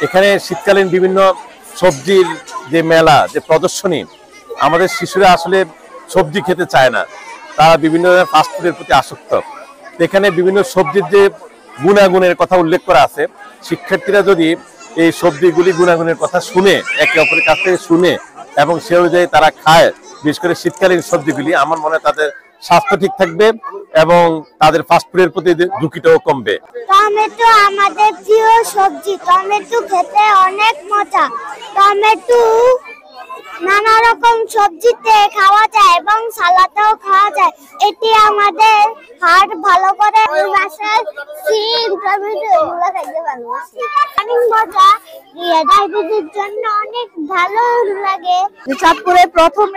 এখানে শীতকালীন বিভিন্ন সবজির যে মেলা, যে প্রদর্শনী, আমাদের শিশুরা আসলে সবজি খেতে চায় না, তারা বিভিন্ন ধরনের ফাস্টফুডের প্রতি আসক্ত। এখানে বিভিন্ন সবজির যে গুণাগুণের কথা উল্লেখ করা আছে, শিক্ষার্থীরা যদি এই সবজিগুলি গুণাগুণের কথা শুনে, একে অপরের কাছ থেকে শুনে এবং সে অনুযায়ী তারা খায়, বিশেষ করে শীতকালীন সবজিগুলি, আমার মনে হয় তাদের স্বাস্থ্য ঠিক থাকবে এবং তাদের ফাস্টফুডের প্রতি ঝুঁকিটাও কমবে। টমেটো আমাদের প্রিয় সবজি। টমেটো খেতে অনেক মজা। টমেটো নানা রকম সবজিতে খাওয়া যায় এবং সালাদেও খাওয়া যায়। এটি আমাদের হার্ট ভালো করে। সিম, টমেটো এগুলো খেতে ভালোবাসি। অনেক মজা, ডায়াবেটিসের জন্য অনেক ভালো লাগে। চাঁদপুরে প্রথম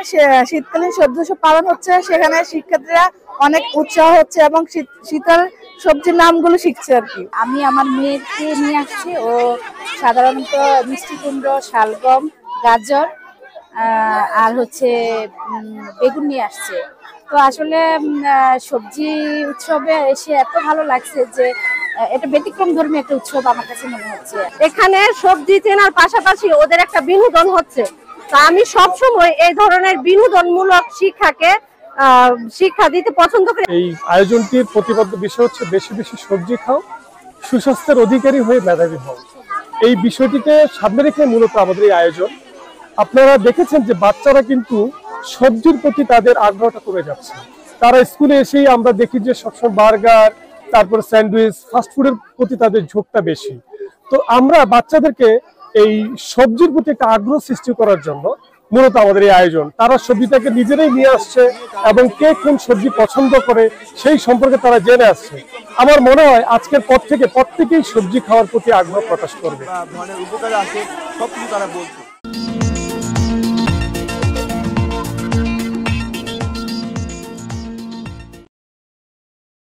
শীতকালীন সবজি উৎসব পালন হচ্ছে, সেখানে শিক্ষার্থীরা অনেক উৎসাহ হচ্ছে এবং শীতের সবজির নামগুলো শিখছে আর কি। আমি আমার মেয়েকে নিয়ে আসছি, ও সাধারণত মিষ্টি কুমড়ো, শালগম, গাজর আর হচ্ছে বেগুন নিয়ে আসছে। তো আসলে সবজি উৎসবে এসে এত ভালো লাগছে যে এটা ব্যতিক্রম ধর্মী একটা উৎসব আমার কাছে মনে হচ্ছে। এখানে সবজি চেনার পাশাপাশি ওদের একটা বিনোদন হচ্ছে। তা আমি সবসময় এই ধরনের বিনোদনমূলক শিক্ষা দিতে পছন্দ করি। এই আয়োজনটির প্রতিপাদ্য বিষয় হচ্ছে বেশি বেশি সবজি খাও, সুস্বাস্থ্যের অধিকারী হয়ে মেধাবী হও। এই বিষয়টিকে সামনে রেখে মূলত আমাদের এই আয়োজন। আপনারা দেখেছেন যে বাচ্চারা কিন্তু সবজির প্রতি তাদের আগ্রহটা কমে যাচ্ছে। তারা স্কুলে এসেই আমরা দেখি যে সবসময় বার্গার, তারপর স্যান্ডউইচ, ফাস্টফুডের প্রতি তাদের ঝোঁকটা বেশি। তো আমরা বাচ্চাদেরকে এই সবজির প্রতি একটা আগ্রহ সৃষ্টি করার জন্য মূলত আমাদের এই আয়োজন। তারা সবজিটাকে নিজেরাই নিয়ে আসছে এবং কে কোন সবজি পছন্দ করে সেই সম্পর্কে তারা জেনে আসছে। আমার মনে হয় আজকের পর থেকে প্রত্যেকেই সবজি খাওয়ার প্রতি আগ্রহ প্রকাশ করবে। উপকার আছে সবকিছু তারা বলছে।